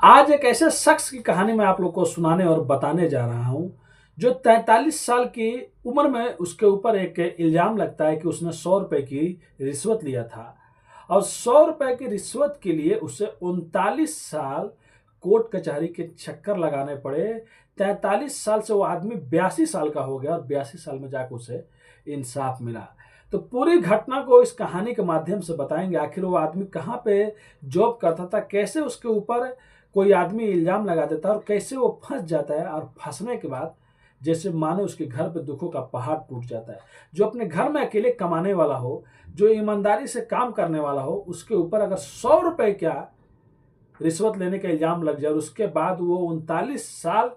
आज एक ऐसे शख्स की कहानी मैं आप लोग को सुनाने और बताने जा रहा हूँ, जो 43 साल की उम्र में उसके ऊपर एक इल्ज़ाम लगता है कि उसने 100 रुपए की रिश्वत लिया था और 100 रुपए की रिश्वत के लिए उसे 39 साल कोर्ट कचहरी के चक्कर लगाने पड़े। 43 साल से वो आदमी 82 साल का हो गया और 82 साल में जाकर उसे इंसाफ मिला। तो पूरी घटना को इस कहानी के माध्यम से बताएँगे। आखिर वो आदमी कहाँ पे जॉब करता था, कैसे उसके ऊपर कोई आदमी इल्ज़ाम लगा देता है और कैसे वो फँस जाता है और फँसने के बाद जैसे मानो उसके घर पे दुखों का पहाड़ टूट जाता है। जो अपने घर में अकेले कमाने वाला हो, जो ईमानदारी से काम करने वाला हो, उसके ऊपर अगर 100 रुपए क्या रिश्वत लेने का इल्ज़ाम लग जाए और उसके बाद वो 39 साल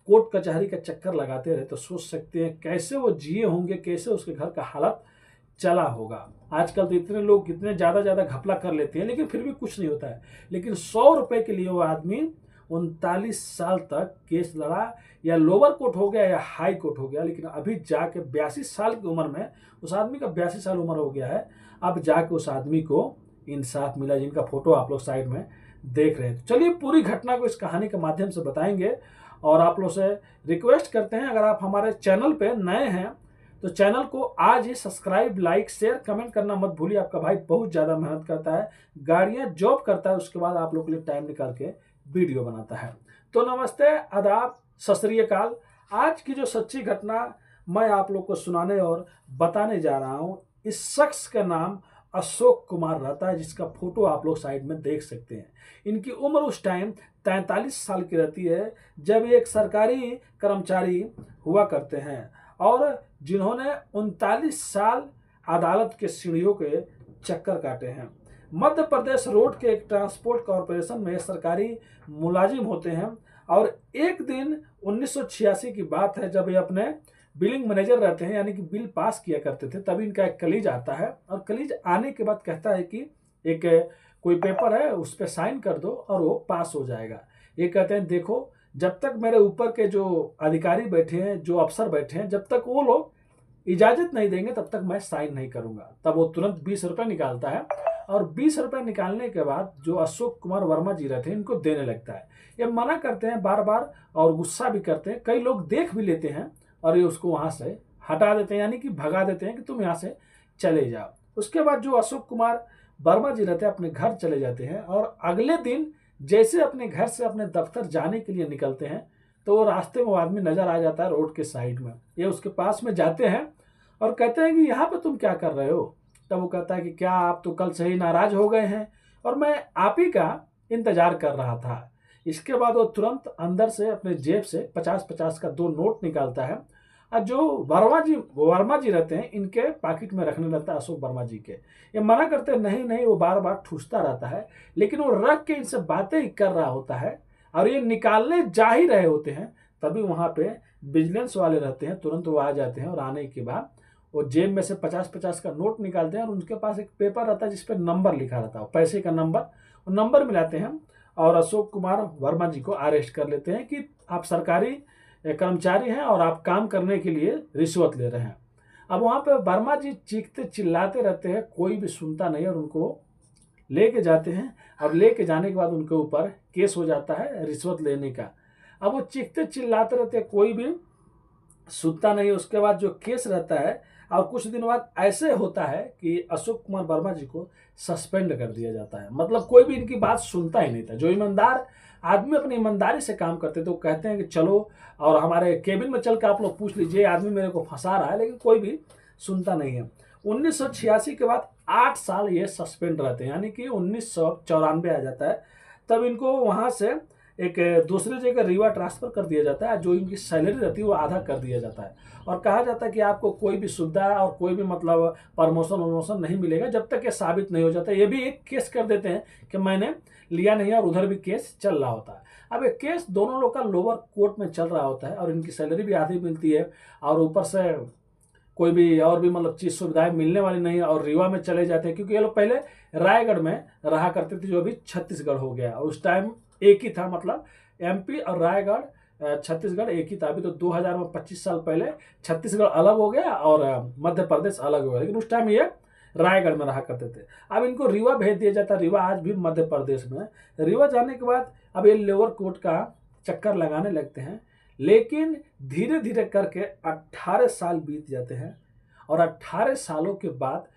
कोर्ट कचहरी का चक्कर लगाते रहे, तो सोच सकते हैं कैसे वो जिए होंगे, कैसे उसके घर का हालत चला होगा। आजकल तो इतने लोग कितने ज़्यादा घपला कर लेते हैं, लेकिन फिर भी कुछ नहीं होता है। लेकिन 100 रुपए के लिए वो आदमी 39 साल तक केस लड़ा, या लोअर कोर्ट हो गया या हाई कोर्ट हो गया, लेकिन अभी जाके 82 साल की उम्र में उस आदमी का 82 साल उम्र हो गया है, अब जाके उस आदमी को इंसाफ मिला, जिनका फोटो आप लोग साइड में देख रहे हैं। तो चलिए पूरी घटना को इस कहानी के माध्यम से बताएंगे और आप लोग से रिक्वेस्ट करते हैं, अगर आप हमारे चैनल पे नए हैं तो चैनल को आज ही सब्सक्राइब, लाइक, शेयर, कमेंट करना मत भूलिए। आपका भाई बहुत ज़्यादा मेहनत करता है, गाड़ियाँ जॉब करता है, उसके बाद आप लोग के लिए टाइम निकाल के वीडियो बनाता है। तो नमस्ते, आदाब, सत श्री अकाल। आज की जो सच्ची घटना मैं आप लोग को सुनाने और बताने जा रहा हूँ, इस शख्स का नाम अशोक कुमार रहता है, जिसका फोटो आप लोग साइड में देख सकते हैं। इनकी उम्र उस टाइम 43 साल की रहती है, जब ये एक सरकारी कर्मचारी हुआ करते हैं और जिन्होंने 39 साल अदालत के सीढ़ियों के चक्कर काटे हैं। मध्य प्रदेश रोड के एक ट्रांसपोर्ट कॉरपोरेशन में सरकारी मुलाजिम होते हैं और एक दिन 1986 की बात है, जब ये अपने बिलिंग मैनेजर रहते हैं, यानी कि बिल पास किया करते थे, तभी इनका एक कलीग आता है और कलीग आने के बाद कहता है कि एक कोई पेपर है, उस पर साइन कर दो और वो पास हो जाएगा। ये कहते हैं देखो, जब तक मेरे ऊपर के जो अधिकारी बैठे हैं, जो अफसर बैठे हैं, जब तक वो लोग इजाजत नहीं देंगे तब तक मैं साइन नहीं करूंगा। तब वो तुरंत 20 रुपए निकालता है और 20 रुपए निकालने के बाद जो अशोक कुमार वर्मा जी रहते हैं, इनको देने लगता है। ये मना करते हैं बार बार और गुस्सा भी करते हैं, कई लोग देख भी लेते हैं और ये उसको वहां से हटा देते हैं, यानी कि भगा देते हैं कि तुम यहाँ से चले जाओ। उसके बाद जो अशोक कुमार वर्मा जी रहते हैं अपने घर चले जाते हैं और अगले दिन जैसे अपने घर से अपने दफ्तर जाने के लिए निकलते हैं, तो वो रास्ते में वो आदमी नजर आ जाता है रोड के साइड में। ये उसके पास में जाते हैं और कहते हैं कि यहाँ पे तुम क्या कर रहे हो। तब वो कहता है कि क्या आप तो कल से ही नाराज हो गए हैं और मैं आप ही का इंतजार कर रहा था। इसके बाद वो तुरंत अंदर से अपने जेब से 50-50 का 2 नोट निकालता है और जो वर्मा जी रहते हैं, इनके पॉकेट में रखने लगता है अशोक वर्मा जी के। ये मना करते हैं नहीं नहीं, वो बार बार ठूसता रहता है, लेकिन वो रख के इनसे बातें ही कर रहा होता है और ये निकालने जा ही रहे होते हैं, तभी वहां पे विजिलेंस वाले रहते हैं, तुरंत वो आ जाते हैं और आने के बाद वो जेब में से 50-50 का नोट निकालते हैं और उनके पास एक पेपर रहता है जिसपे नंबर लिखा रहता है, पैसे का नंबर। वो नंबर मिलाते हैं और अशोक कुमार वर्मा जी को अरेस्ट कर लेते हैं कि आप सरकारी कर्मचारी हैं और आप काम करने के लिए रिश्वत ले रहे हैं। अब वहां पे वर्मा जी चीखते चिल्लाते रहते हैं, कोई भी सुनता नहीं और उनको लेके जाते हैं। अब लेके जाने के बाद उनके ऊपर केस हो जाता है रिश्वत लेने का। अब वो चीखते चिल्लाते रहते हैं, कोई भी सुनता नहीं। उसके बाद जो केस रहता है और कुछ दिन बाद ऐसे होता है कि अशोक कुमार वर्मा जी को सस्पेंड कर दिया जाता है। मतलब कोई भी इनकी बात सुनता ही नहीं था। जो ईमानदार आदमी अपनी ईमानदारी से काम करते थे, वो कहते हैं कि चलो और हमारे केबिन में चल के आप लोग पूछ लीजिए, आदमी मेरे को फंसा रहा है, लेकिन कोई भी सुनता नहीं है। 1986 के बाद 8 साल ये सस्पेंड रहते हैं, यानी कि 1994 आ जाता है, तब इनको वहां से एक दूसरी जगह रीवा ट्रांसफर कर दिया जाता है। जो इनकी सैलरी रहती है वो आधा कर दिया जाता है और कहा जाता है कि आपको कोई भी सुविधा और कोई भी मतलब प्रमोशन वमोशन नहीं मिलेगा जब तक ये साबित नहीं हो जाता। ये भी एक केस कर देते हैं कि मैंने लिया नहीं है और उधर भी केस चल रहा होता है। अब ये केस दोनों लोग का लोअर कोर्ट में चल रहा होता है और इनकी सैलरी भी आधी मिलती है और ऊपर से कोई भी और भी मतलब चीज सुविधाएं मिलने वाली नहीं है और रीवा में चले जाते हैं, क्योंकि ये लोग पहले रायगढ़ में रहा करते थे, जो अभी छत्तीसगढ़ हो गया। और उस टाइम एक ही था, मतलब एमपी और रायगढ़ छत्तीसगढ़ एक ही था। अभी तो 2000 में 25 साल पहले छत्तीसगढ़ अलग हो गया और मध्य प्रदेश अलग हो गया, लेकिन उस टाइम ये रायगढ़ में रहा करते थे। अब इनको रीवा भेज दिया जाता। रीवा आज भी मध्य प्रदेश में है। रीवा जाने के बाद अब ये लोअर कोर्ट का चक्कर लगाने लगते हैं, लेकिन धीरे धीरे करके 18 साल बीत जाते हैं और 18 सालों के बाद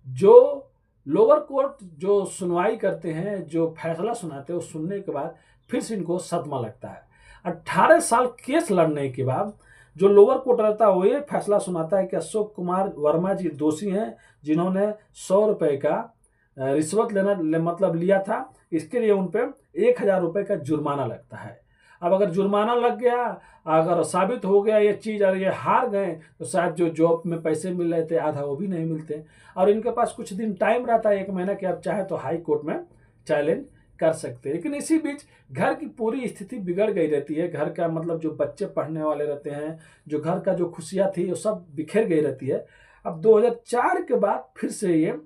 जो लोअर कोर्ट जो सुनवाई करते हैं, जो फैसला सुनाते हैं, वो सुनने के बाद फिर से इनको सदमा लगता है। 18 साल केस लड़ने के बाद जो लोअर कोर्ट रहता है वो ये फैसला सुनाता है कि अशोक कुमार वर्मा जी दोषी हैं, जिन्होंने 100 रुपये का रिश्वत मतलब लिया था। इसके लिए उन पर 1000 रुपये का जुर्माना लगता है। अब अगर जुर्माना लग गया, अगर साबित हो गया ये चीज़ और ये हार गए, तो शायद जो जॉब में पैसे मिल रहे थे आधा वो भी नहीं मिलते। और इनके पास कुछ दिन टाइम रहता है, 1 महीना कि आप चाहे तो हाई कोर्ट में चैलेंज कर सकते हैं। लेकिन इसी बीच घर की पूरी स्थिति बिगड़ गई रहती है। घर का मतलब जो बच्चे पढ़ने वाले रहते हैं, जो घर का जो खुशियाँ थी, वो सब बिखर गई रहती है। अब 2004 के बाद फिर से ये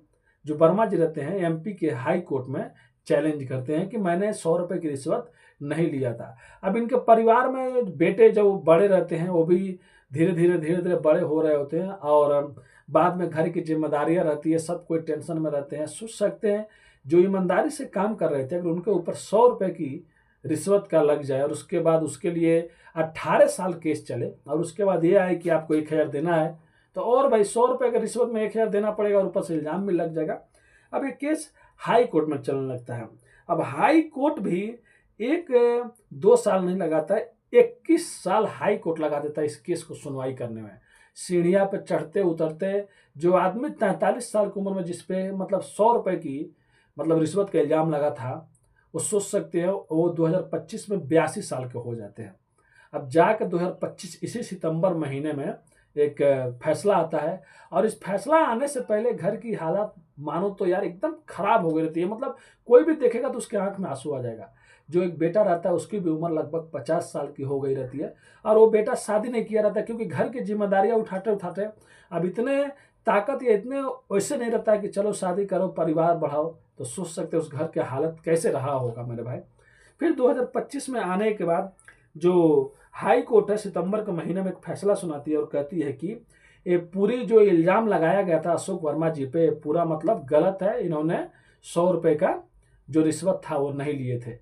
जो वर्मा जी रहते हैं एमपी के हाई कोर्ट में चैलेंज करते हैं कि मैंने 100 रुपये की रिश्वत नहीं लिया था। अब इनके परिवार में बेटे जो बड़े रहते हैं वो भी धीरे धीरे बड़े हो रहे होते हैं और बाद में घर की जिम्मेदारियां रहती है, सब कोई टेंशन में रहते हैं। सोच सकते हैं जो ईमानदारी से काम कर रहे थे, अगर उनके ऊपर 100 रुपये की रिश्वत का लग जाए और उसके बाद उसके लिए 18 साल केस चले और उसके बाद ये आए कि आपको 1000 देना है, तो और भाई 100 रुपये का रिश्वत में 1000 देना पड़ेगा और ऊपर से इल्ज़ाम भी लग जाएगा। अब ये केस हाई कोर्ट में चलने लगता है। अब हाई कोर्ट भी 1-2 साल नहीं लगाता है, 21 साल हाई कोर्ट लगा देता है इस केस को सुनवाई करने में। सीढ़ियाँ पे चढ़ते उतरते जो आदमी 43 साल की उम्र में जिस पे मतलब 100 रुपये की मतलब रिश्वत का इल्ज़ाम लगा था, वो सोच सकते हैं वो 2025 में 82 साल के हो जाते हैं। अब जाकर 2025 इसी सितंबर महीने में एक फैसला आता है और इस फैसला आने से पहले घर की हालत मानो तो यार एकदम खराब हो गई रहती है। मतलब कोई भी देखेगा तो उसके आंख में आंसू आ जाएगा। जो एक बेटा रहता है उसकी भी उम्र लगभग 50 साल की हो गई रहती है और वो बेटा शादी नहीं किया रहता, क्योंकि घर की जिम्मेदारियां उठाते उठाते अब इतने ताकत या इतने वैसे नहीं रहता है कि चलो शादी करो परिवार बढ़ाओ। तो सोच सकते हो उस घर की हालत कैसे रहा होगा मेरे भाई। फिर 2025 में आने के बाद जो हाई कोर्ट है सितंबर के महीने में एक फैसला सुनाती है और कहती है कि ये पूरी जो इल्ज़ाम लगाया गया था अशोक वर्मा जी पे पूरा मतलब गलत है। इन्होंने 100 रुपये का जो रिश्वत था वो नहीं लिए थे।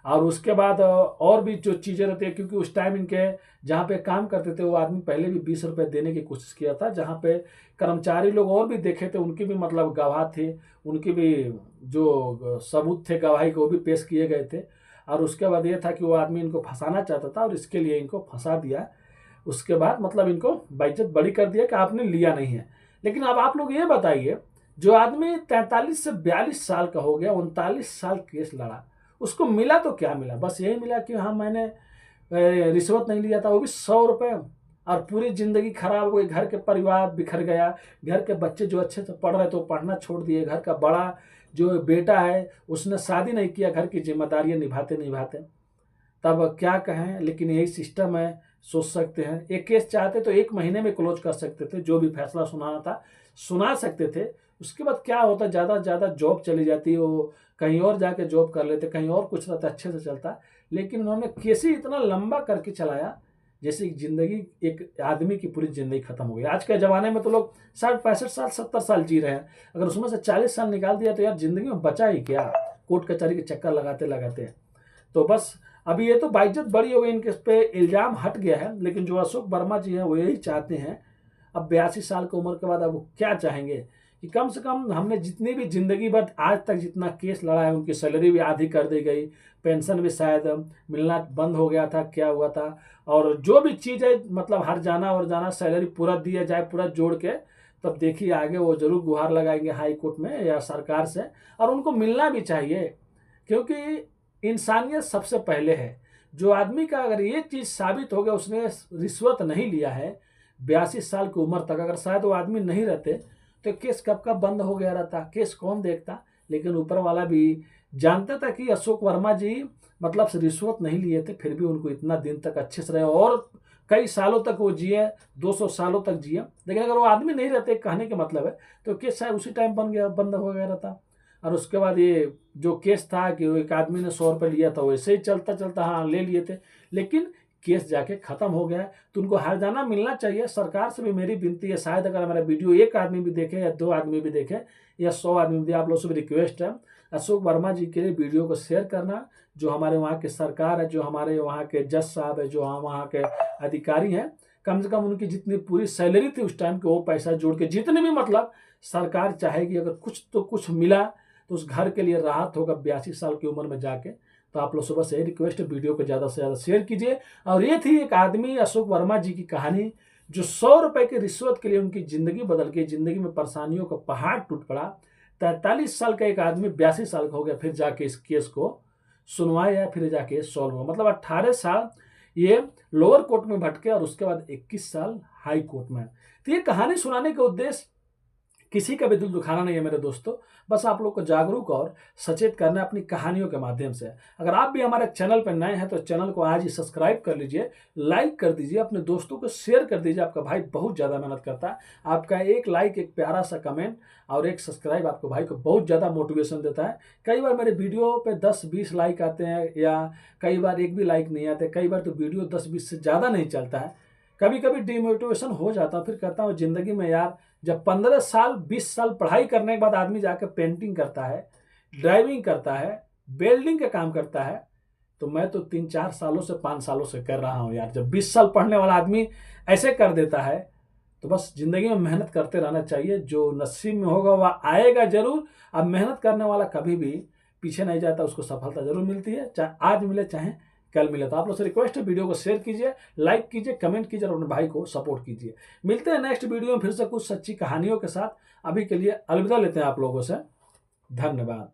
और उसके बाद और भी जो चीज़ें रहती है, क्योंकि उस टाइम इनके जहाँ पे काम करते थे वो आदमी पहले भी 20 रुपये देने की कोशिश किया था। जहाँ पे कर्मचारी लोग और भी देखे थे उनकी भी मतलब गवाह थे, उनकी भी जो सबूत थे गवाही के वो भी पेश किए गए थे। और उसके बाद ये था कि वो आदमी इनको फंसाना चाहता था और इसके लिए इनको फंसा दिया। उसके बाद मतलब इनको बेइज्जत बड़ी कर दिया कि आपने लिया नहीं है। लेकिन अब आप लोग ये बताइए, जो आदमी 43 से 42 साल का हो गया, 39 साल केस लड़ा, उसको मिला तो क्या मिला? बस यही मिला कि हाँ मैंने रिश्वत नहीं लिया था, वो भी 100 रुपये। और पूरी ज़िंदगी खराब हो गई, घर के परिवार बिखर गया, घर के बच्चे जो अच्छे से पढ़ रहे थे वो पढ़ना छोड़ दिए, घर का बड़ा जो बेटा है उसने शादी नहीं किया, घर की जिम्मेदारियां निभाते निभाते। तब क्या कहें, लेकिन यही सिस्टम है। सोच सकते हैं एक केस चाहते तो 1 महीने में क्लोज कर सकते थे, जो भी फैसला सुनाना था सुना सकते थे। उसके बाद क्या होता, ज़्यादा से ज़्यादा जॉब चली जाती, वो कहीं और जाके जॉब कर लेते, कहीं और कुछ रहता अच्छे से चलता। लेकिन उन्होंने केस ही इतना लंबा करके चलाया जैसे जिंदगी एक आदमी की पूरी ज़िंदगी खत्म हो गई। आज के ज़माने में तो लोग 60-65 साल 70 साल जी रहे हैं, अगर उसमें से 40 साल निकाल दिया तो यार ज़िंदगी में बचा ही क्या, कोर्ट कचहरी के चक्कर लगाते लगाते। तो बस अभी ये तो बाइज्जत बड़ी हो गई, इनके पे इल्ज़ाम हट गया है। लेकिन जो अशोक वर्मा जी हैं वो यही चाहते हैं, अब 82 साल की उम्र के बाद अब वो क्या चाहेंगे कि कम से कम हमने जितनी भी ज़िंदगी भर आज तक जितना केस लड़ा है उनकी सैलरी भी आधी कर दी गई, पेंशन भी शायद मिलना बंद हो गया था, क्या हुआ था, और जो भी चीज़ है मतलब हर जाना और जाना सैलरी पूरा दिया जाए पूरा जोड़ के, तब देखिए आगे वो जरूर गुहार लगाएंगे हाई कोर्ट में या सरकार से। और उनको मिलना भी चाहिए, क्योंकि इंसानियत सबसे पहले है। जो आदमी का अगर ये चीज़ साबित हो गया उसने रिश्वत नहीं लिया है 82 साल की उम्र तक, अगर शायद वो आदमी नहीं रहते तो केस कब का बंद हो गया रहता, केस कौन देखता। लेकिन ऊपर वाला भी जानता था कि अशोक वर्मा जी मतलब रिश्वत नहीं लिए थे, फिर भी उनको इतना दिन तक अच्छे से रहे और कई सालों तक वो जिए, 200 सालों तक जिए। लेकिन अगर वो आदमी नहीं रहते, कहने का मतलब है, तो केस शायद उसी टाइम बंद हो गया रहता। और उसके बाद ये जो केस था कि एक आदमी ने 100 रुपये लिया था, वैसे ही चलता चलता हाँ ले लिए थे। लेकिन केस जाके खत्म हो गया है, तो उनको हर्जाना मिलना चाहिए। सरकार से भी मेरी विनती है, शायद अगर हमारा वीडियो एक आदमी भी देखे या 2 आदमी भी देखे या 100 आदमी भी, आप लोग से भी रिक्वेस्ट है अशोक वर्मा जी के लिए वीडियो को शेयर करना। जो हमारे वहाँ के सरकार है, जो हमारे वहाँ के जज साहब है, जो वहाँ के अधिकारी हैं, कम से कम उनकी जितनी पूरी सैलरी थी उस टाइम के वो पैसा जोड़ के जितने भी, मतलब सरकार चाहेगी अगर कुछ तो कुछ मिला तो उस घर के लिए राहत होगा 82 साल की उम्र में जाके। तो आप लोग सुबह से रिक्वेस्ट है, वीडियो को ज़्यादा से ज़्यादा शेयर कीजिए। और ये थी एक आदमी अशोक वर्मा जी की कहानी, जो 100 रुपए की रिश्वत के लिए उनकी ज़िंदगी बदल गई, ज़िंदगी में परेशानियों का पहाड़ टूट पड़ा। 43 साल का एक आदमी 82 साल का हो गया, फिर जाके इस केस को सुनवाया, फिर जाके सॉल्व हुआ। मतलब 18 साल ये लोअर कोर्ट में भटके और उसके बाद 21 साल हाई कोर्ट में। तो ये कहानी सुनाने का उद्देश्य किसी का भी दिल दुखाना नहीं है मेरे दोस्तों, बस आप लोग को जागरूक और सचेत करना है अपनी कहानियों के माध्यम से। अगर आप भी हमारे चैनल पर नए हैं तो चैनल को आज ही सब्सक्राइब कर लीजिए, लाइक कर दीजिए, अपने दोस्तों को शेयर कर दीजिए। आपका भाई बहुत ज़्यादा मेहनत करता है, आपका एक लाइक, एक प्यारा सा कमेंट और एक सब्सक्राइब आपको भाई को बहुत ज़्यादा मोटिवेशन देता है। कई बार मेरे वीडियो पे 10-20 लाइक आते हैं, या कई बार एक भी लाइक नहीं आते, कई बार तो वीडियो 10-20 से ज़्यादा नहीं चलता है। कभी कभी डिमोटिवेशन हो जाता, फिर कहता हूँ ज़िंदगी में यार, जब 15 साल 20 साल पढ़ाई करने के बाद आदमी जाकर पेंटिंग करता है, ड्राइविंग करता है, वेल्डिंग का काम करता है, तो मैं तो 3-4 सालों से 5 सालों से कर रहा हूँ यार। जब 20 साल पढ़ने वाला आदमी ऐसे कर देता है, तो बस जिंदगी में मेहनत करते रहना चाहिए। जो नसीब में होगा वह आएगा जरूर। अब मेहनत करने वाला कभी भी पीछे नहीं जाता, उसको सफलता जरूर मिलती है, चाहे आज मिले चाहे कल मिले। तो आप लोग से रिक्वेस्ट है, वीडियो को शेयर कीजिए, लाइक कीजिए, कमेंट कीजिए और अपने भाई को सपोर्ट कीजिए। मिलते हैं नेक्स्ट वीडियो में फिर से कुछ सच्ची कहानियों के साथ। अभी के लिए अलविदा लेते हैं आप लोगों से। धन्यवाद।